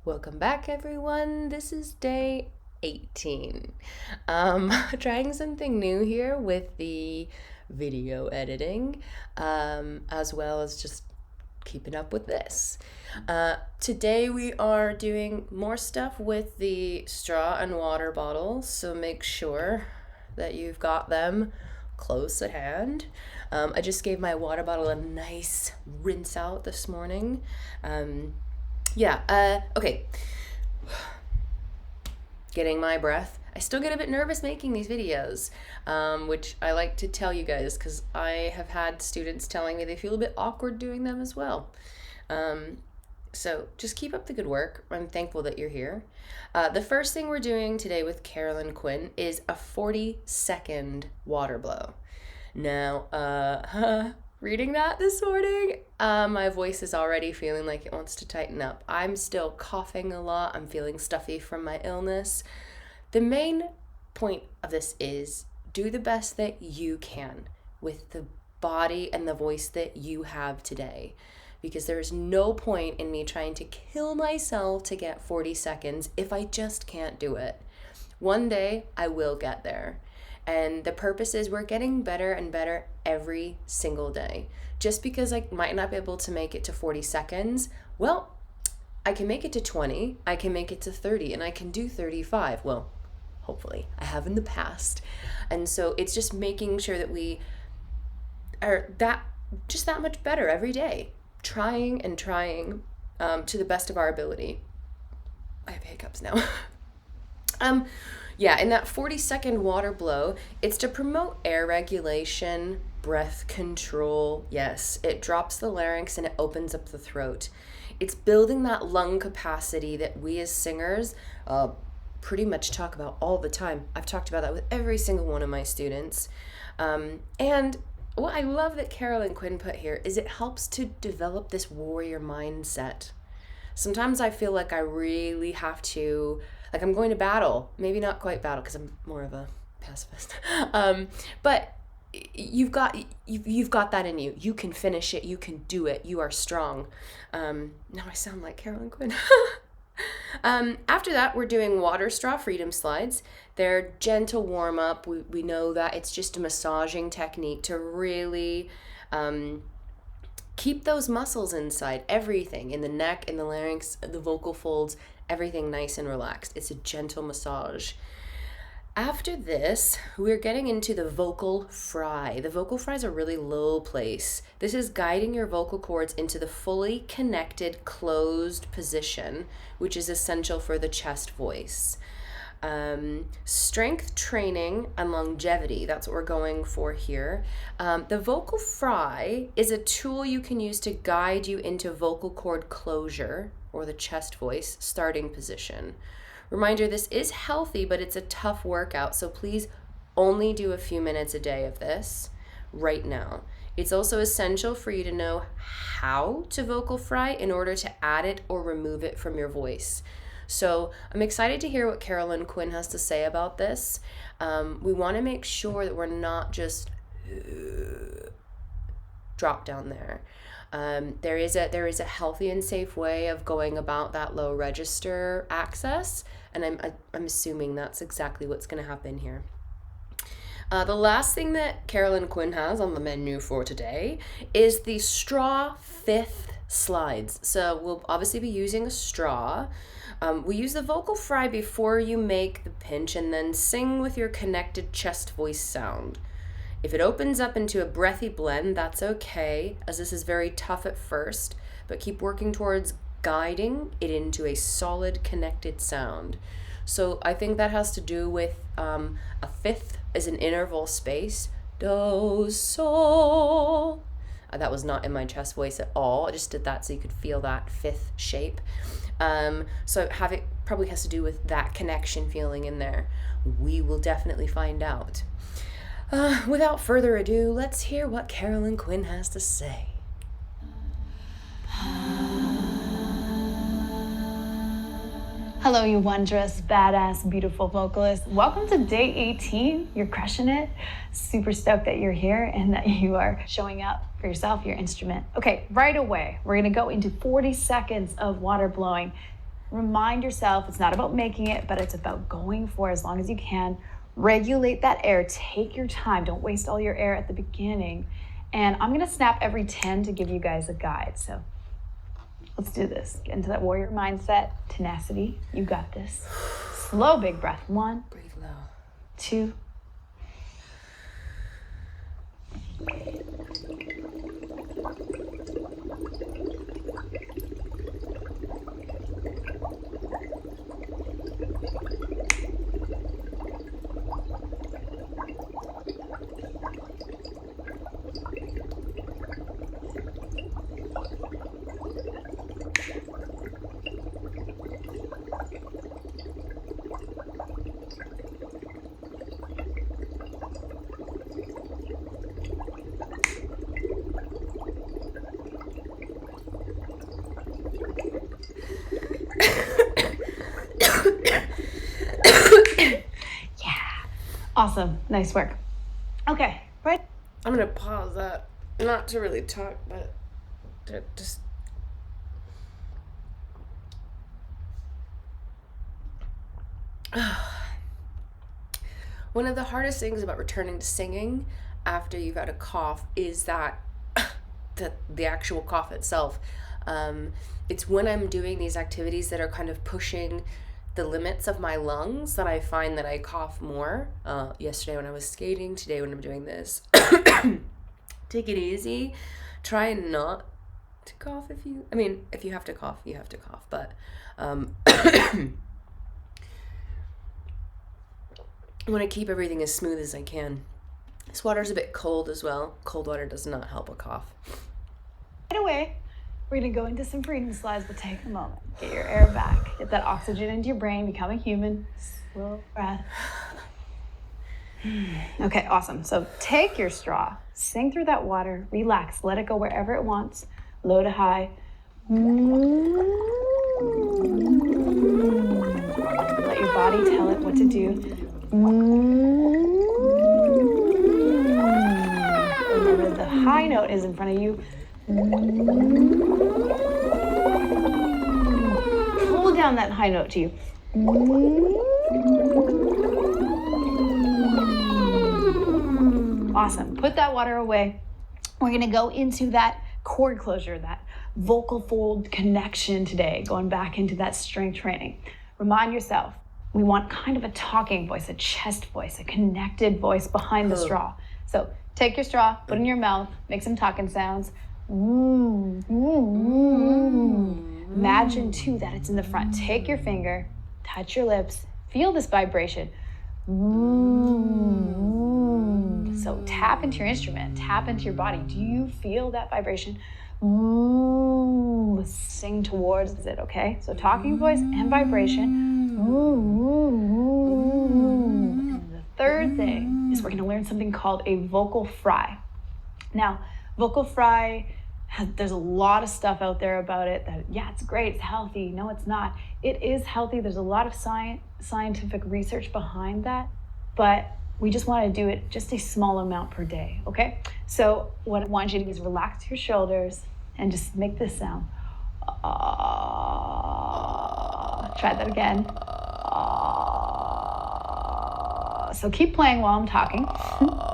Welcome back, everyone. This is day 18. Trying something new here with the video editing, as well as just keeping up with this. Today we are doing more stuff with the straw and water bottles, so make sure that you've got them close at hand. I just gave my water bottle a nice rinse out this morning. Okay. Getting my breath. I still get a bit nervous making these videos, which I like to tell you guys because I have had students telling me they feel a bit awkward doing them as well. So just keep up the good work. I'm thankful that you're here. The first thing we're doing today with Carolyn Quinn is a 40-second water blow. Now, reading that this morning, my voice is already feeling like it wants to tighten up. I'm still coughing a lot. I'm feeling stuffy from my illness. The main point of this is do the best that you can with the body and the voice that you have today. Because there's no point in me trying to kill myself to get 40 seconds if I just can't do it. One day I will get there. And the purpose is we're getting better and better every single day. Just because I might not be able to make it to 40 seconds, well, I can make it to 20, I can make it to 30, and I can do 35. Well, hopefully, I have in the past. And so it's just making sure that we are that much better every day. Trying and trying to the best of our ability. I have hiccups now. In that 40-second water blow, it's to promote air regulation, breath control. Yes, it drops the larynx and it opens up the throat. It's building that lung capacity that we as singers pretty much talk about all the time. I've talked about that with every single one of my students. And what I love that Carolyn Quinn put here is it helps to develop this warrior mindset. Sometimes I feel like I really have to, like I'm going to battle. Maybe not quite battle because I'm more of a pacifist. But you've got that in you. You can finish it. You can do it. You are strong. Now I sound like Carolyn Quinn. After that, we're doing water straw freedom slides. They're gentle warm up. We know that it's just a massaging technique to really keep those muscles inside, everything in the neck, in the larynx, the vocal folds, everything nice and relaxed. It's a gentle massage. After this, we're getting into the vocal fry. The vocal fry is a really low place. This is guiding your vocal cords into the fully connected, closed position, which is essential for the chest voice. Strength training and longevity, that's what we're going for here. The vocal fry is a tool you can use to guide you into vocal cord closure, or the chest voice starting position. Reminder, this is healthy, but it's a tough workout, so please only do a few minutes a day of this right now. It's also essential for you to know how to vocal fry in order to add it or remove it from your voice. So I'm excited to hear what Carolyn Quinn has to say about this. We want to make sure that we're not just drop down there. There is a healthy and safe way of going about that low register access, and I'm assuming that's exactly what's going to happen here. The last thing that Carolyn Quinn has on the menu for today is the straw fifth slides. So we'll obviously be using a straw. We use the vocal fry before you make the pinch and then sing with your connected chest voice sound. If it opens up into a breathy blend, that's okay, as this is very tough at first, but keep working towards guiding it into a solid connected sound. So I think that has to do with a fifth as an interval space. Do, sol. That was not in my chest voice at all. I just did that so you could feel that fifth shape. So it probably has to do with that connection feeling in there. We will definitely find out. Without further ado, let's hear what Carolyn Quinn has to say. Hello, you wondrous, badass, beautiful vocalist. Welcome to day 18. You're crushing it. Super stoked that you're here and that you are showing up for yourself, your instrument. Okay, right away, we're gonna go into 40 seconds of water blowing. Remind yourself it's not about making it, but it's about going for as long as you can. Regulate that air. Take your time. Don't waste all your air at the beginning. And I'm going to snap every 10 to give you guys a guide. So let's do this. Get into that warrior mindset, tenacity. You got this. Slow, big breath. 1, Breathe low. 2. Awesome. Nice work. Okay, right? I'm going to pause that. Not to really talk, but to just... One of the hardest things about returning to singing after you've had a cough is that the actual cough itself. It's when I'm doing these activities that are kind of pushing the limits of my lungs that I find that I cough more. Yesterday when I was skating, today when I'm doing this. Take it easy. Try not to cough if you have to cough, you have to cough. But I want to keep everything as smooth as I can. This water's a bit cold as well. Cold water does not help a cough. Right away, we're going to go into some breathing slides, but take a moment. Get your air back. Get that oxygen into your brain. Become a human. Slow breath. Okay, awesome. So take your straw. Sing through that water. Relax. Let it go wherever it wants. Low to high. Let your body tell it what to do. Remember, the high note is in front of you. Pull down that high note to you. Awesome. Put that water away. We're going to go into that cord closure, that vocal fold connection today, going back into that strength training. Remind yourself, we want kind of a talking voice, a chest voice, a connected voice behind the straw. So take your straw, put it in your mouth, make some talking sounds. Imagine too that it's in the front. Take your finger, touch your lips, feel this vibration. So tap into your instrument, tap into your body. Do you feel that vibration? Sing towards it, okay? So talking voice and vibration. And the third thing is we're gonna learn something called a vocal fry. Now, vocal fry, there's a lot of stuff out there about it that, yeah, it's great, it's healthy. No, it's not. It is healthy. There's a lot of scientific research behind that, but we just want to do it just a small amount per day, okay? So what I want you to do is relax your shoulders and just make this sound. Try that again. So keep playing while I'm talking.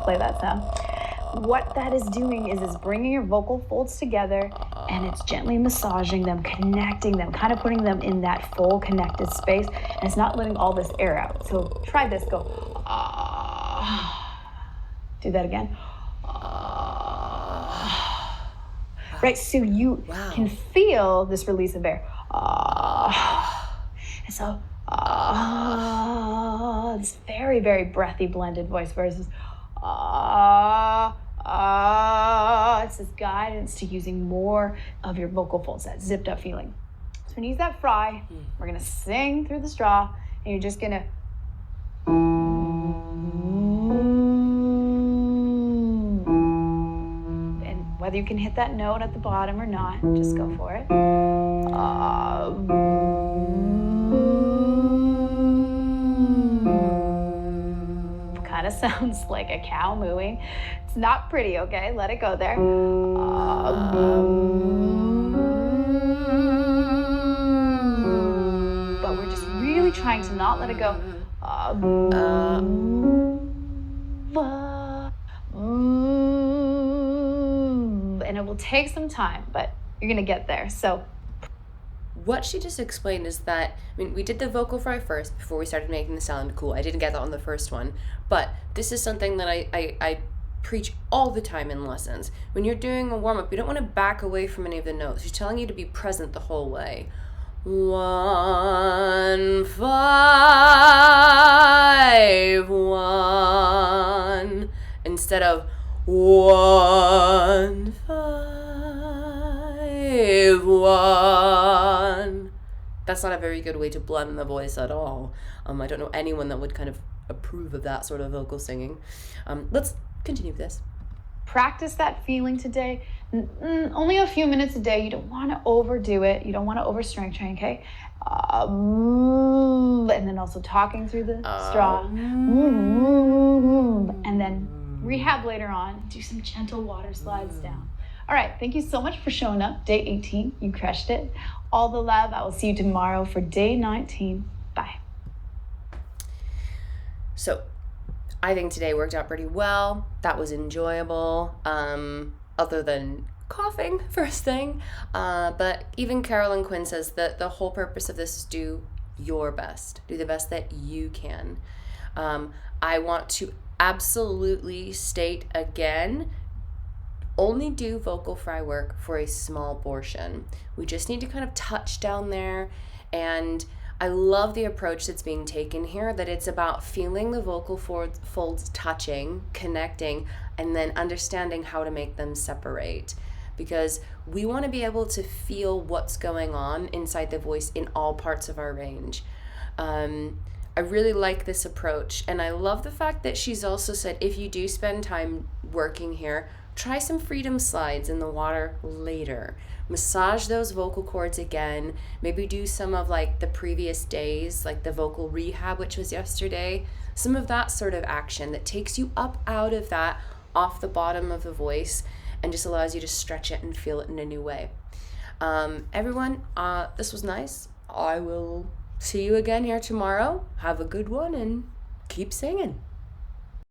Play that sound. What that is doing is bringing your vocal folds together and it's gently massaging them, connecting them, kind of putting them in that full connected space, and it's not letting all this air out. So try this, go. Do that again. Right, so you can feel this release of air. And so, this very, very breathy blended voice versus it's this guidance to using more of your vocal folds, that zipped up feeling. So when you use that fry, we're gonna sing through the straw, and you're just gonna and whether you can hit that note at the bottom or not, just go for it. Kind of sounds like a cow mooing. It's not pretty, okay? Let it go there. really trying to not let it go. And it will take some time, but you're gonna get there. So what she just explained is that, I mean, we did the vocal fry first before we started making the sound cool. I didn't get that on the first one, but this is something that I preach all the time in lessons. When you're doing a warm-up, you don't want to back away from any of the notes. She's telling you to be present the whole way. 1 5 1 instead of 1 5 1. That's not a very good way to blend the voice at all. I don't know anyone that would kind of approve of that sort of vocal singing. Let's continue with this. Practice that feeling today. Only a few minutes a day. You don't want to overdo it. You don't want to over strength train, okay? And then also talking through the straw. And then rehab later on. Do some gentle water slides down. All right, thank you so much for showing up. Day 18, you crushed it. All the love. I will see you tomorrow for day 19. Bye. So, I think today worked out pretty well. That was enjoyable, other than coughing first thing. But even Carolyn Quinn says that the whole purpose of this is do your best. Do the best that you can. I want to absolutely state again, only do vocal fry work for a small portion. We just need to kind of touch down there, and I love the approach that's being taken here, that it's about feeling the vocal folds touching, connecting, and then understanding how to make them separate. Because we want to be able to feel what's going on inside the voice in all parts of our range. I really like this approach, and I love the fact that she's also said if you do spend time working here, try some freedom slides in the water later. Massage those vocal cords again. Maybe do some of like the previous days, like the vocal rehab, which was yesterday. Some of that sort of action that takes you up out of that, off the bottom of the voice, and just allows you to stretch it and feel it in a new way. Everyone, this was nice. I will see you again here tomorrow. Have a good one and keep singing.